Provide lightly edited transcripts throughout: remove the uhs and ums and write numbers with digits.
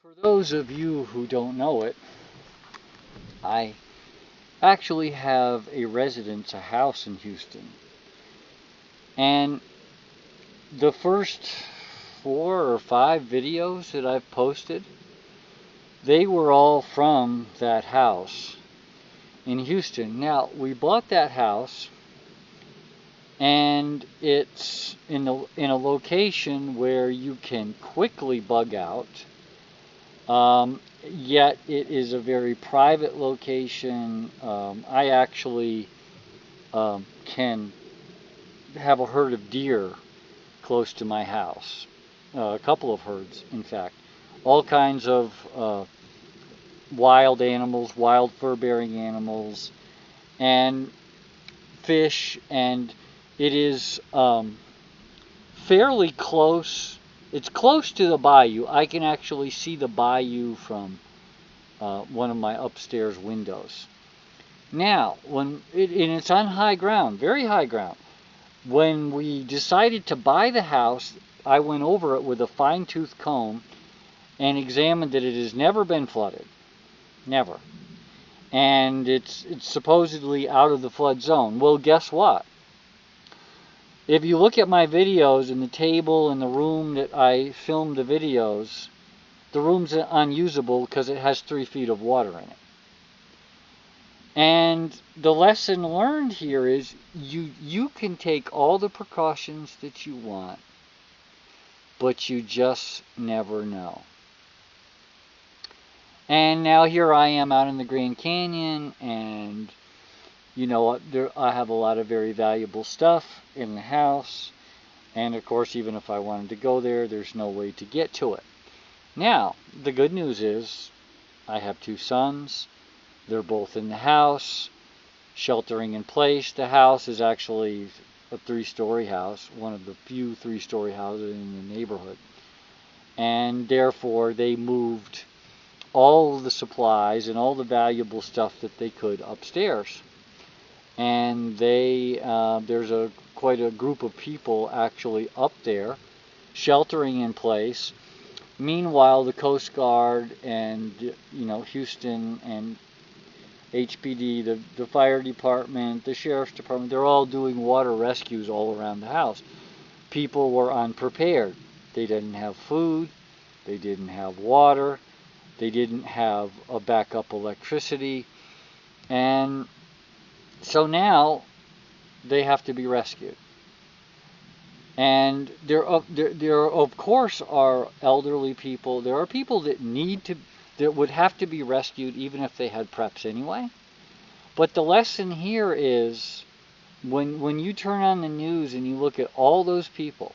For those of you who don't know it, I actually have a residence, a house in Houston. And the first 4 or 5 videos that I've posted, they were all from that house in Houston. Now, we bought that house and it's in a location where you can quickly bug out. Yet it is a very private location. I actually can have a herd of deer close to my house. A couple of herds, in fact. All kinds of wild animals, wild fur-bearing animals, and fish, and it is fairly close. It's close to the bayou. I can actually see the bayou from one of my upstairs windows. Now, and it's on high ground, very high ground. When we decided to buy the house, I went over it with a fine-tooth comb and examined that it has never been flooded. Never. And it's supposedly out of the flood zone. Well, guess what? If you look at my videos in the table in the room that I filmed the videos, the room's unusable because it has 3 feet of water in it. And the lesson learned here is you can take all the precautions that you want, but you just never know. And now here I am out in the Grand Canyon, and you know, I have a lot of very valuable stuff in the house, and of course, even if I wanted to go there, there's no way to get to it. Now, the good news is I have 2 sons. They're both in the house, sheltering in place. The house is actually a 3-story house, one of the few 3-story houses in the neighborhood. And therefore, they moved all of the supplies and all the valuable stuff that they could upstairs. And there's quite a group of people actually up there, sheltering in place. Meanwhile, the Coast Guard and Houston and HPD, the fire department, the sheriff's department, they're all doing water rescues all around the house. People were unprepared. They didn't have food. They didn't have water. They didn't have a backup electricity. And so now they have to be rescued. And there of course are elderly people. There are people that would have to be rescued even if they had preps anyway. But the lesson here is when you turn on the news and you look at all those people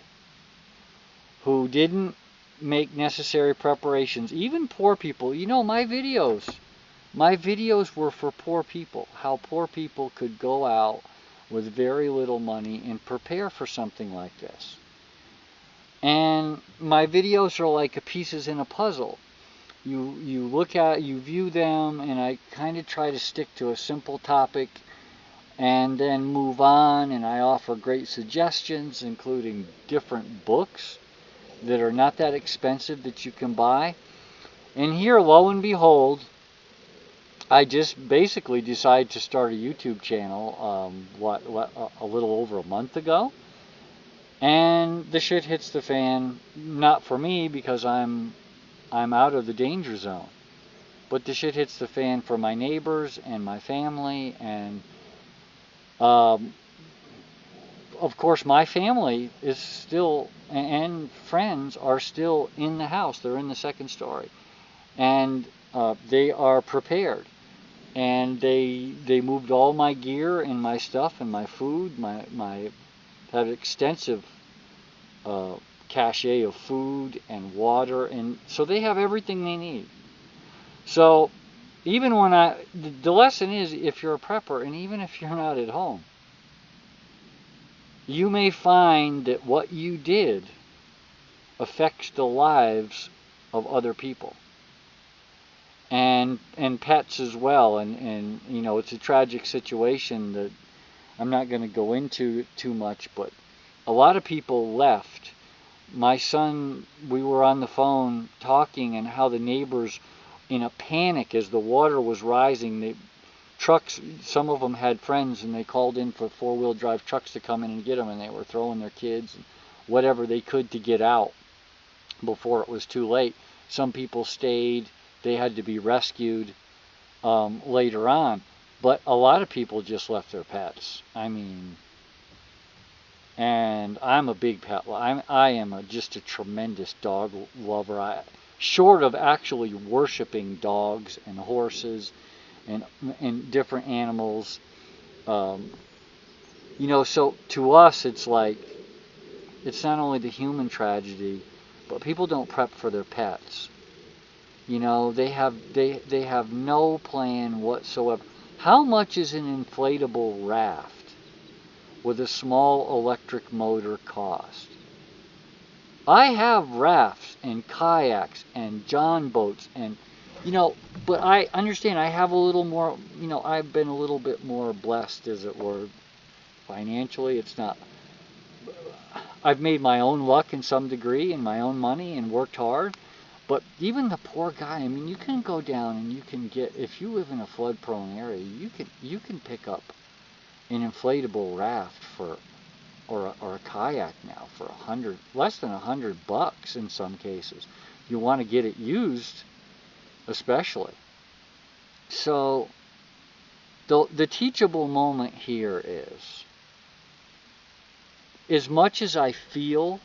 who didn't make necessary preparations, even poor people. You know, my videos were for poor people, how poor people could go out with very little money and prepare for something like this. And my videos are like pieces in a puzzle. You look at, you view them, and I kind of try to stick to a simple topic and then move on, and I offer great suggestions, including different books that are not that expensive that you can buy. And here, lo and behold, I just basically decided to start a YouTube channel a little over a month ago. And the shit hits the fan, not for me because I'm out of the danger zone, but the shit hits the fan for my neighbors and my family, and of course my family is still, and friends are still in the house. They're in the 2nd story, and they are prepared, and they moved all my gear and my stuff and my food. My have extensive cache of food and water, and so they have everything they need. So even when the lesson is, if you're a prepper, and even if you're not at home, you may find that what you did affects the lives of other people and pets as well. And it's a tragic situation that I'm not going to go into too much, but a lot of people left My son, we were on the phone talking, and how the neighbors, in a panic as the water was rising, trucks, some of them had friends, and they called in for four-wheel drive trucks to come in and get them, and they were throwing their kids and whatever they could to get out before it was too late. Some people stayed. They had to be rescued later on. But a lot of people just left their pets. I mean, and I'm a big pet. I am just a tremendous dog lover. Short of actually worshiping dogs and horses and different animals, so to us it's like, it's not only the human tragedy, but people don't prep for their pets. They have no plan whatsoever. How much is an inflatable raft with a small electric motor cost? I have rafts and kayaks and john boats and, but I understand I have a little more, I've been a little bit more blessed, as it were, financially. It's not, I've made my own luck in some degree and my own money and worked hard. But even the poor guy, I mean, you can go down and you can get, if you live in a flood-prone area, you can pick up an inflatable raft or a kayak now for less than $100 in some cases. You want to get it used, especially. So the teachable moment here is, as much as I feel,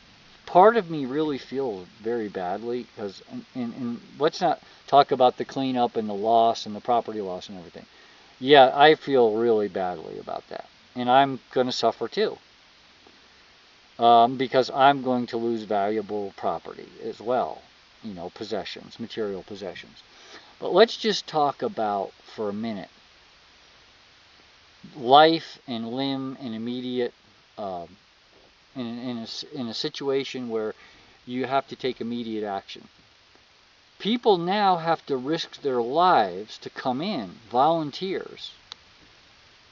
part of me really feels very badly, because, and let's not talk about the cleanup and the loss and the property loss and everything. Yeah, I feel really badly about that. And I'm going to suffer too. Because I'm going to lose valuable property as well. Possessions, material possessions. But let's just talk about, for a minute, life and limb and immediate, in a situation where you have to take immediate action. People now have to risk their lives to come in. Volunteers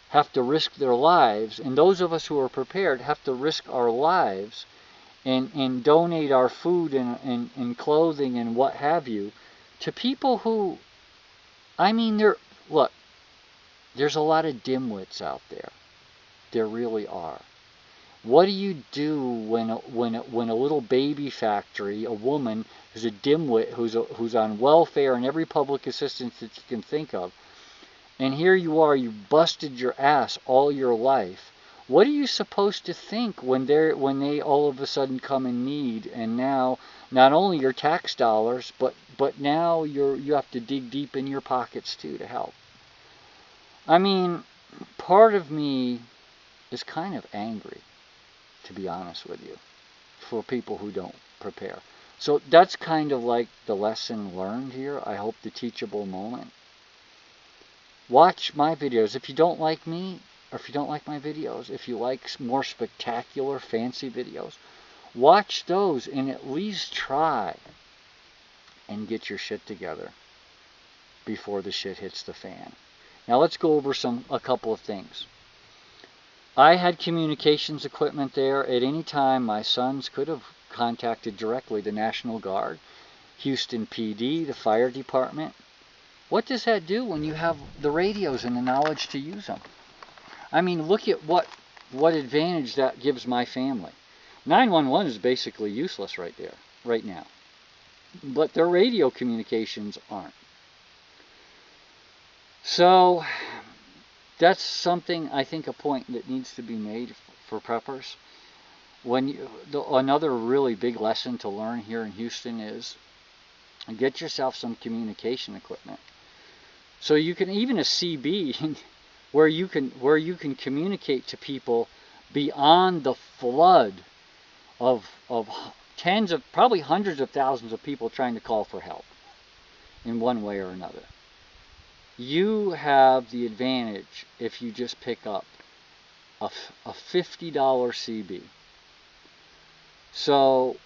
have to risk their lives, and those of us who are prepared have to risk our lives and donate our food and clothing and what have you to people who, I mean, look, there's a lot of dimwits out there. There really are. What do you do when a little baby factory, a woman who's a dimwit, who's on welfare and every public assistance that you can think of, and here you are, you busted your ass all your life. What are you supposed to think when they all of a sudden come in need, and now not only your tax dollars, but now you have to dig deep in your pockets too to help? I mean, part of me is kind of angry, to be honest with you, for people who don't prepare. So that's kind of like the lesson learned here. I hope the teachable moment. Watch my videos. If you don't like me, or if you don't like my videos, if you like more spectacular, fancy videos, watch those and at least try and get your shit together before the shit hits the fan. Now let's go over a couple of things. I had communications equipment there. At any time, my sons could have contacted directly the National Guard, Houston PD, the fire department. What does that do when you have the radios and the knowledge to use them? I mean, look at what advantage that gives my family. 911 is basically useless right now. But their radio communications aren't. So that's something, I think, a point that needs to be made for preppers. Another really big lesson to learn here in Houston is get yourself some communication equipment. So you can, even a CB, where you can communicate to people beyond the flood of tens of, probably hundreds of thousands of people trying to call for help in one way or another. You have the advantage if you just pick up a $50 CB. So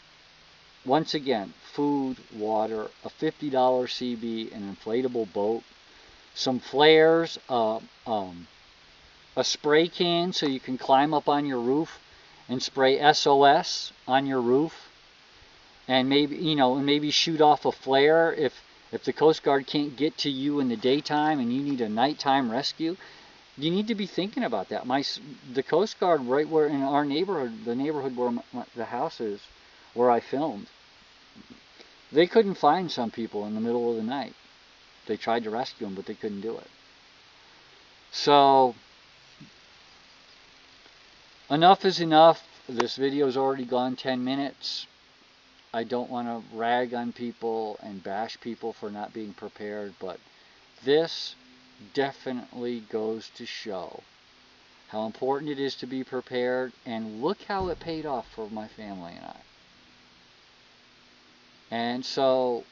once again, food, water, a $50 CB, an inflatable boat, some flares, a spray can so you can climb up on your roof and spray SOS on your roof and maybe, maybe shoot off a flare if the Coast Guard can't get to you in the daytime and you need a nighttime rescue. You need to be thinking about that. The Coast Guard, right where in our neighborhood, the neighborhood where the house is, where I filmed, they couldn't find some people in the middle of the night. They tried to rescue them, but they couldn't do it. So enough is enough. This video's already gone 10 minutes. I don't want to rag on people and bash people for not being prepared, but this definitely goes to show how important it is to be prepared, and look how it paid off for my family and I. And so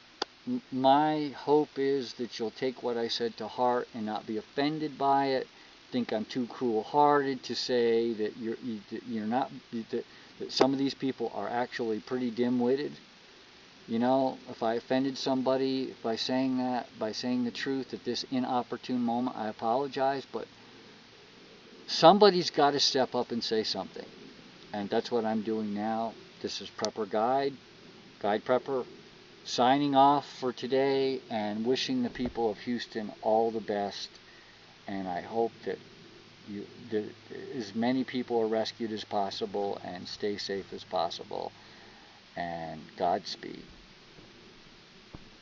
my hope is that you'll take what I said to heart and not be offended by it, think I'm too cruel-hearted to say that you're not, that some of these people are actually pretty dim-witted. If I offended somebody by saying the truth at this inopportune moment, I apologize, but somebody's got to step up and say something. And that's what I'm doing now. This is Prepper Guide Prepper, signing off for today and wishing the people of Houston all the best. And I hope that as many people are rescued as possible and stay safe as possible. And Godspeed.